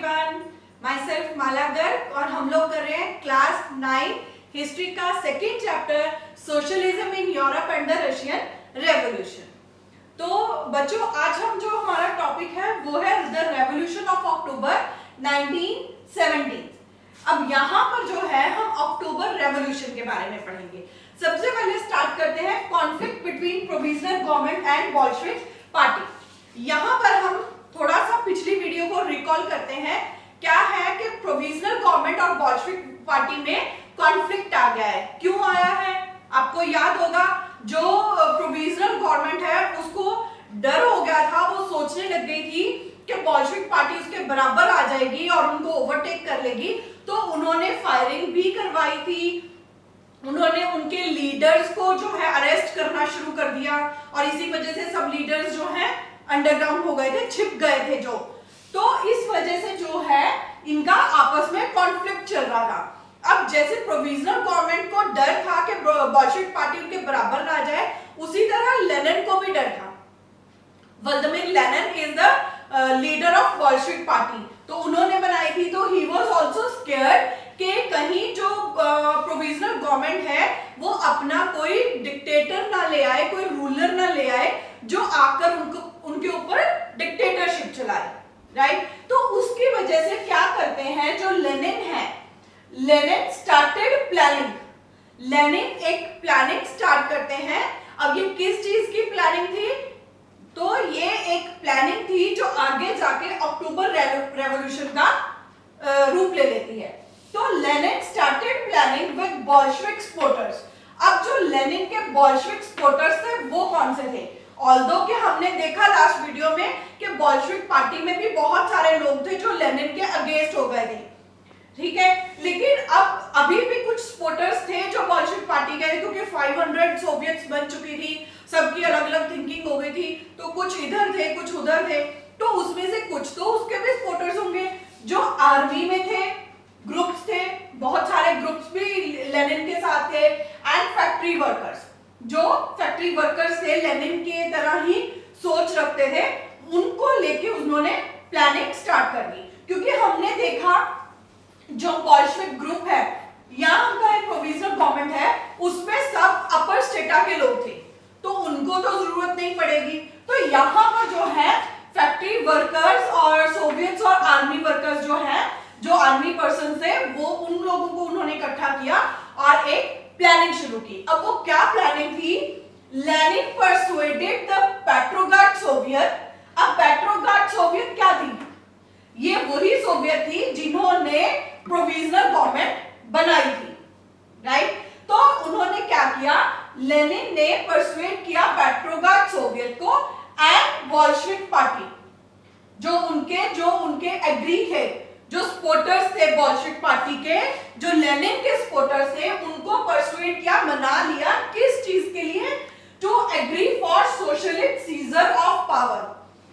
Everyone, my self माला गर्ग और हम लोग कर रहे हैं क्लास 9 हिस्ट्री का second chapter socialism in Europe and the Russian revolution. तो बच्चों आज हम जो हमारा टॉपिक है वो है द रेवोल्यूशन ऑफ अक्टूबर 1917। अब यहाँ पर जो है हम अक्टूबर रेवोल्यूशन के बारे में पढ़ेंगे। सबसे पहले स्टार्ट करते हैं conflict between provisional government and Bolshevik party. यहाँ पर हम थोड़ा सा पिछली वीडियो को रिकॉल करते हैं। क्या है कि प्रोविजनल गवर्नमेंट और बोल्शेविक पार्टी में कॉन्फ्लिक्ट आ गया है। क्यों आया है? आपको याद होगा जो प्रोविजनल गवर्नमेंट है उसको डर हो गया था, वो सोचने लग गई थी कि बोल्शेविक पार्टी उसके बराबर आ जाएगी और उनको ओवरटेक कर लेगी, तो उन्होंने फायरिंग भी करवाई थी। उन्होंने उनके लीडर्स को जो है अरेस्ट करना शुरू कर दिया और इसी वजह से सब लीडर्स जो हैं अंडरग्राउंड हो गए थे, छिप गए थे जो। तो इस वजह से जो है इनका आपस में कॉन्फ्लिक्ट चल रहा था। अब जैसे प्रोविजनल गवर्नमेंट को डर था कि बोल्शेविक पार्टी उनके बराबर ना जाए, उसी तरह लेनिन को भी डर था। Vladimir Lenin is the leader of Bolshevik party, तो उन्होंने बनाई थी। तो ही वाज आल्सो स्केयर्ड कि कहीं जो प्रोविजनल गवर्नमेंट है वो अपना कोई डिक्टेटर ना ले आए, कोई रूलर ना ले आए जो आकर उनके ऊपर डिक्टेटरशिप चलाए, राइट। तो उसकी वजह से क्या करते हैं जो लेनिन है, लेनिन स्टार्टेड प्लानिंग। लेनिन एक प्लानिंग स्टार्ट करते हैं। अब ये किस चीज की प्लानिंग थी? तो ये एक प्लानिंग थी जो आगे जाके अक्टूबर रेवोल्यूशन का रूप ले लेती है। तो Lenin started planning with Bolshevik supporters. अब जो लेनिन के बोल्शेविक सपोर्टर्स थे वो कौन से थे? ऑल्दो कि हमने देखा लास्ट वीडियो में कि बोल्शेविक पार्टी में भी बहुत सारे लोग थे जो लेनिन के अगेंस्ट हो गए थे, ठीक है। लेकिन अब अभी भी कुछ सपोर्टर्स थे जो बोल्शेविक पार्टी के, क्योंकि 500 सोवियट्स बन चुकी थी, सबकी अलग अलग थिंकिंग हो गई थी, तो कुछ इधर थे कुछ उधर थे। तो उसमें से कुछ तो उसके भी सपोर्टर्स होंगे जो आर्मी में थे, ग्रुप्स थे, बहुत सारे ग्रुप्स भी लेनिन के साथ थे। एंड फैक्ट्री वर्कर्स, जो फैक्ट्री वर्कर्स थे लेनिन के तरह ही सोच रखते थे, उनको लेके उन्होंने प्लानिंग स्टार्ट कर दी। क्योंकि हमने देखा जो बोल्शेविक ग्रुप है या उनका एक प्रोविजनल गवर्नमेंट है, उसमें सब अपर स्टेटा के लोग थे, तो उनको तो जरूरत नहीं पड़ेगी। तो यहाँ पर जो है फैक्ट्री वर्कर्स और सोवियट्स और आर्मी वर्कर्स जो है, जो आर्मी पर्सन थे, वो उन लोगों को उन्होंने इकट्ठा किया और एक प्लानिंग शुरू की। अब वो क्या प्लानिंग थी? Lenin persuaded the Petrograd Soviet. अब पेट्रोग्राड सोवियत क्या थी? ये वही सोवियत थी जिन्होंने प्रोविजनल गवर्नमेंट बनाई थी, राइट। तो उन्होंने क्या किया? लेनिन ने परसुएड किया पेट्रोग्राड सोवियत को एंड बोल्शेविक पार्टी, जो उनके एग्री थे, जो सपोर्टर्स थे बोल्शेविक पार्टी के, जो लेनिन के सपोर्टर्स थे, उनको परसुएड किया, मना लिया। किस चीज के लिए? To agree for socialist seizure of power.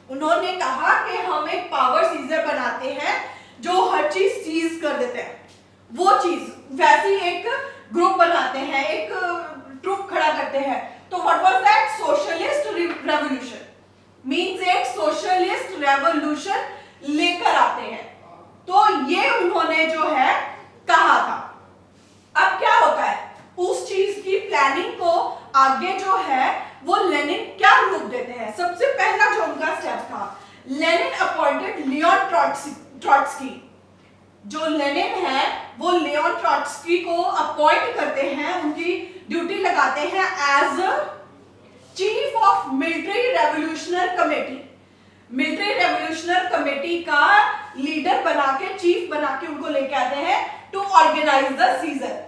उन्होंने कहा कि हम एक पावर सीजर बनाते हैं जो हर चीज सीज कर देते हैं, वो चीज वैसी एक ग्रुप बनाते हैं, एक ट्रुप खड़ा करते हैं। तो what was that? Socialist revolution means एक सोशलिस्ट रेवोल्यूशन लेकर आते हैं। तो ये उन्होंने जो है कहा था। अब क्या होता है? उस चीज की प्लानिंग को आगे जो है वो लेनिन क्या रूप देते हैं? सबसे पहला जो उनका स्टेप था, लेनिन अपॉइंटेड लियोन ट्रॉट्स्की। जो लेनिन है वो लियोन ट्रॉट्स्की को अपॉइंट करते हैं, उनकी ड्यूटी लगाते हैं as chief of military revolutionary committee. Military revolutionary committee का लीडर बना के, चीफ बना के उनको लेके आते हैं to organise the seizure.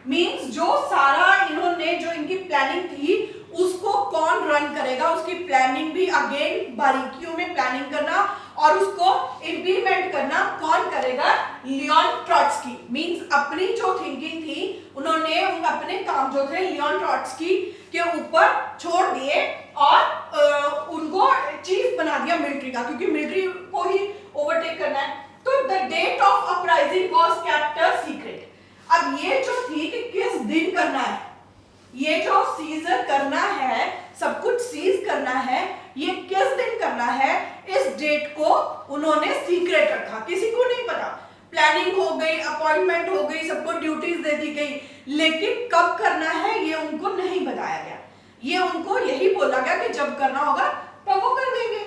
Means जो सारा इन्होंने जो इनकी प्लानिंग थी उसको कौन रन करेगा, उसकी प्लानिंग भी अगेन बारीकियों में प्लानिंग करना और उसको इंप्लीमेंट करना कौन करेगा? Leone Trotsky. मींस अपनी जो थिंकिंग थी उन्होंने अपने काम जो थे लियोन ट्रॉट्स्की के ऊपर छोड़ दिए और उनको चीफ बना दिया मिलिट्री का, क्योंकि मिलिट्री को ही ओवरटेक करना है। तो the date of uprising was kept a secret. अब ये जो थी कि किस दिन करना है, ये जो सीजर करना है सब कुछ सीज करना है, ये किस दिन करना है, इस डेट को उन्होंने सीक्रेट रखा, किसी को नहीं पता। प्लानिंग हो गई, अपॉइंटमेंट हो गई, सबको ड्यूटीज दे दी गई, लेकिन कब करना है ये उनको नहीं बताया गया। ये उनको यही बोला गया कि जब करना होगा तब वो कर देंगे।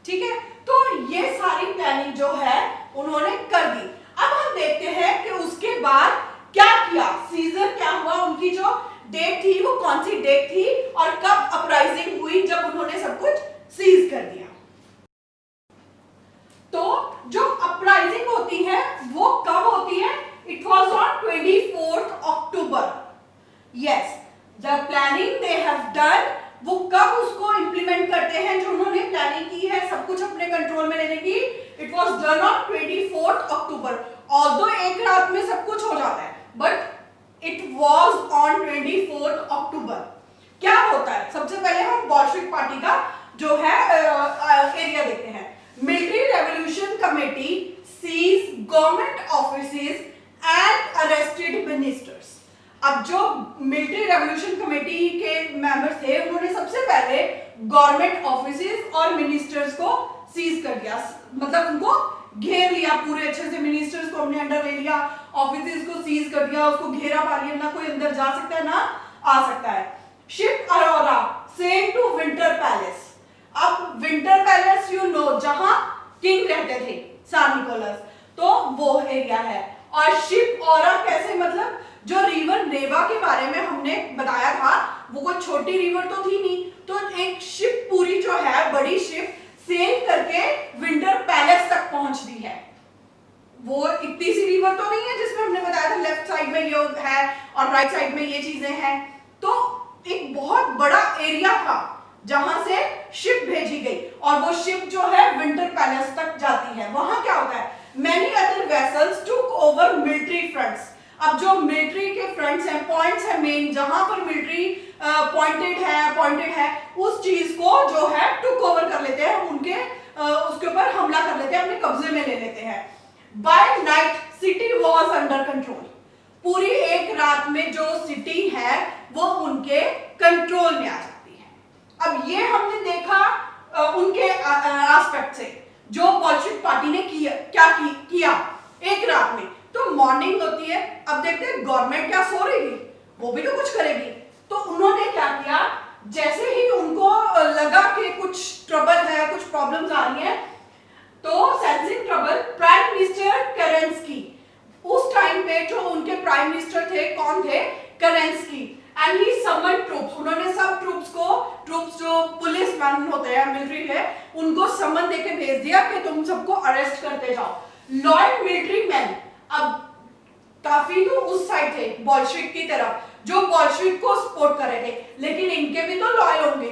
ठीक है, तो ये सारी प्लानिंग जो है उन्होंने कर दी। अब हम देखते हैं कि उसके बाद क्या किया, सीजन क्या हुआ, उनकी जो डेट थी वो कौन सी डेट थी और कब अपराइजिंग हुई जब उन्होंने सब कुछ सीज कर दिया। तो जो अपराइजिंग होती है वो कब होती है? It was on 24th October। Yes, the planning they have done, वो कब उसको इंप्लीमेंट करते हैं जो उन्होंने प्लानिंग की है सब कुछ अपने कंट्रोल में लेने की। It was done on 24th October। Although एक रात में सब कुछ हो जाता है, but it was on 24th October। क्या होता है, सबसे पहले हम बोल्शेविक पार्टी का जो है एरिया देखते हैं। Military revolution committee seize government offices and arrested ministers. अब जो मिलिट्री रेवोल्यूशन कमेटी के मेंबर थे उन्होंने सबसे पहले गवर्नमेंट ऑफिसेज और मिनिस्टर्स को सीज कर दिया, मतलब उनको घेर लिया पूरे अच्छे से, मिनिस्टर्स को अपने अंडर ले लिया, ऑफिसेज को सीज कर दिया, उसको घेरा पा लिया, ना कोई अंदर जा सकता है ना आ सकता है। Ship Aurora same to Winter Palace. अब विंटर पैलेस यू नो जहां किंग रहते थे सान निकोलस, तो वो एरिया है। और शिप औरा कैसे, मतलब जो रिवर नेवा के बारे में हमने बताया था वो कोई छोटी रिवर तो थी नहीं, तो एक शिप पूरी जो है बड़ी शिप सेल करके विंटर पैलेस तक पहुंचती है। वो इतनी सी रिवर तो नहीं है जिसमें हमने बताया था लेफ्ट साइड में ये है और राइट साइड में ये चीजें हैं, तो एक बहुत बड़ा एरिया था जहां से शिप भेजी गई और वो शिप जो है विंटर पैलेस तक जाती है। वहां क्या होता है, many other vessels took over military fronts. अब जो मिलिट्री के फ्रंट्स हैं, पॉइंट्स हैं मेन, जहां पर मिलिट्री अपॉइंटेड है उस चीज को जो है टुक ओवर कर लेते हैं, उनके उसके ऊपर हमला कर लेते हैं, अपने कब्जे में ले लेते हैं। By night city was under control. पूरी एक रात में जो सिटी है वो उनके कंट्रोल में आ जाती है। अब ये हमने देखा उनके एस्पेक्ट से जो बोल्शेविक पार्टी ने किया एक रात में। तो मॉर्निंग होती है, अब देखते हैं गवर्नमेंट क्या सो रही थी, वो भी तो कुछ करेगी। तो उन्होंने क्या किया, जैसे ही उनको लगा कि कुछ ट्रबल है, कुछ प्रॉब्लम्स आ रही हैं, तो सेंसिंग ट्रबल प्राइम मिनिस्टर केरेंस्की, उस टाइम पे जो उनके प्राइम मिनिस्टर थे कौन थे, केरेंस्की, एंड ही समन ट्रूप्स। उन्होंने सब ट्रूप्स जो पुलिस मैन होते हैं मिलिट्री है उनको समन देके भेज दिया कि तुम सबको अरेस्ट करते जाओ। लॉयल मिलिट्री मैन अब काफी तो उस साइड थे बोल्शेविक की तरफ, जो बोल्शेविक को सपोर्ट कर रहे थे, लेकिन इनके भी तो लॉयल होंगे।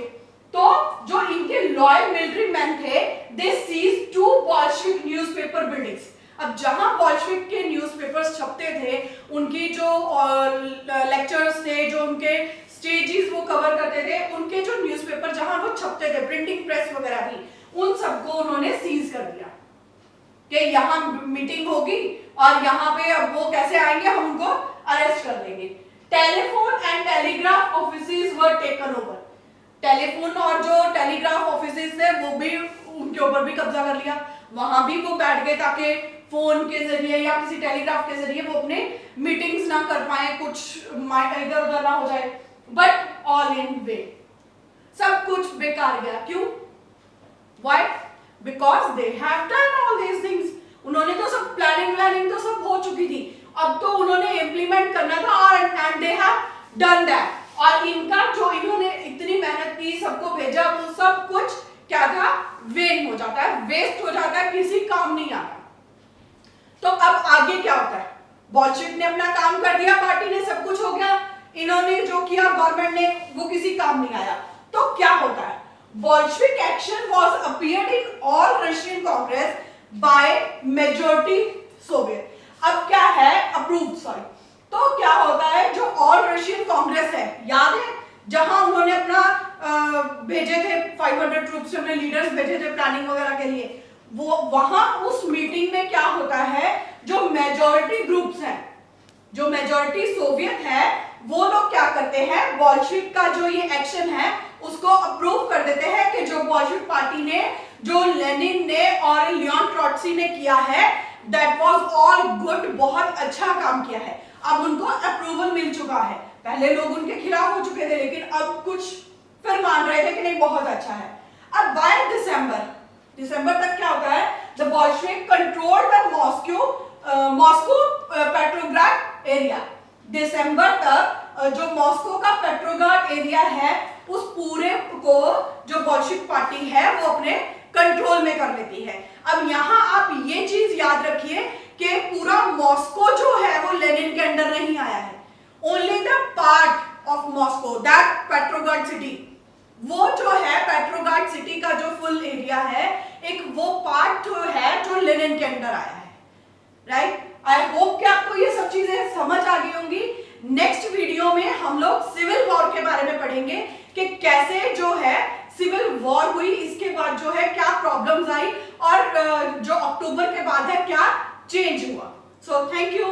तो जो इनके लॉयल मिलिट्री मैन थे, दे सीज 2 बोल्शेविक न्यूज़पेपर बिल्डिंग्स। अब जहां बोल्शेविक के न्यूज़पेपर्स छपते थे, उनकी जो लेक्चर्स थे, जो उनके स्टेजेस वो कवर करते थे, उनके जो न्यूज़पेपर जहां वो छपते थे, प्रिंटिंग प्रेस वगैरह थी, उन सबको उन्होंने सीज कर दिया कि यहाँ मीटिंग होगी और यहाँ पे अब वो कैसे आएंगे, हम उनको अरेस्ट कर देंगे। Telephone and telegraph offices were taken over. Telephone और जो टेलीग्राफ ऑफिसेज थे वो भी उनके ऊपर भी कब्जा कर लिया, वहां भी वो बैठ गए ताकि फोन के जरिए या किसी टेलीग्राफ के जरिए वो अपने मीटिंग्स ना कर पाए, कुछ इधर उधर ना हो जाए। बट ऑल इन वे, सब कुछ बेकार गया। क्यों? Why? Because they have done all these things. उन्होंने तो सब प्लानिंग तो सब हो चुकी थी, अब तो उन्होंने इम्प्लीमेंट करना था और and they have done that. और इनका जो इन्होंने इतनी मेहनत की, सबको भेजा, वो सब कुछ क्या था, वेन हो जाता है, वेस्ट हो जाता है, किसी काम नहीं आता। तो अब आगे क्या होता है, बोल्शेविक ने अपना काम कर दिया, पार्टी ने सब कुछ हो गया, इन्होंने जो किया गवर्नमेंट ने वो किसी काम नहीं आया। तो क्या होता है, Bolshevik action was appeared in all Russian Congress by majority Soviet. अब क्या है, अप्रूव्ड, सॉरी। तो क्या होता है, जो ऑल रशियन कांग्रेस है, याद है जहां उन्होंने अपना भेजे थे 500 ट्रूप्स, अपने लीडर्स भेजे थे प्लानिंग वगैरह के लिए, वो वहां उस मीटिंग में क्या होता है, जो मेजॉरिटी ग्रुप्स हैं, जो मेजॉरिटी सोवियत है, वो लोग क्या करते हैं, बोल्शेविक का जो ये एक्शन है उसको अप्रूव कर देते हैं कि जो बोल्शेविक पार्टी ने, जो लेनिन ने और लियोन ट्रॉट्स्की ने किया है, दैट वाज ऑल गुड, बहुत अच्छा काम किया है। अब उनको अप्रूवल मिल चुका है। पहले लोग उनके खिलाफ हो चुके थे, लेकिन अब कुछ फिर मान रहे थे कि नहीं बहुत अच्छा है। अब बाय दिसंबर तक क्या होता है, the Bolshevik control the Moscow Petrograd area. दिसंबर तक जो मॉस्को का पेट्रोग्राड एरिया है उस पूरे को जो बोल्शेविक पार्टी है वो अपने कंट्रोल में कर लेती है। अब यहाँ आप ये चीज याद रखिए कि पूरा मॉस्को जो है वो लेनिन के अंडर नहीं आया है, only the part of Moscow, that Petrograd city, वो जो है पेट्रोग्राड सिटी का जो फुल एरिया है, एक वो पार्ट जो है जो लेनिन के अंडर आया है, राइट। आई होप कि आपको ये सब चीजें समझ आ गई होंगी। नेक्स्ट वीडियो में हम लोग सिविल वॉर के बारे में पढ़ेंगे कि कैसे जो है सिविल वॉर हुई, इसके बाद जो है क्या प्रॉब्लम्स आई और जो अक्टूबर के बाद है क्या चेंज हुआ। So thank you.